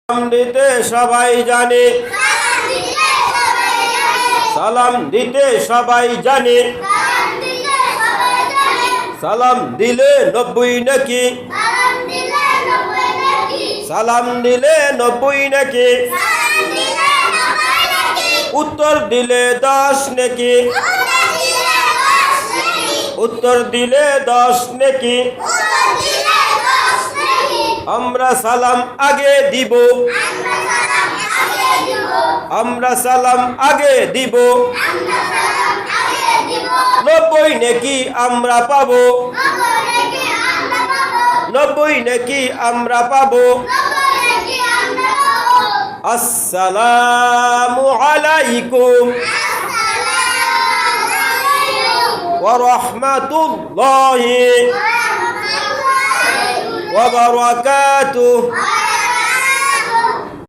সালাম দিতে সবাই জানে, সালাম দিতে সবাই জানে, সালাম দিলে 90 নাকি, সালাম দিলে 90 নাকি, উত্তর দিলে 10 নাকি, উত্তর দিলে 10 নাকি। আমরা সালাম আগে দিব, আমরা সালাম আগে দিব, 90 নাকি আমরা পাবো, 90 নাকি আমরা পাবো। আসসালামু আলাইকুম ওয়া রাহমাতুল্লাহি ওয়া বারাকাতুহু।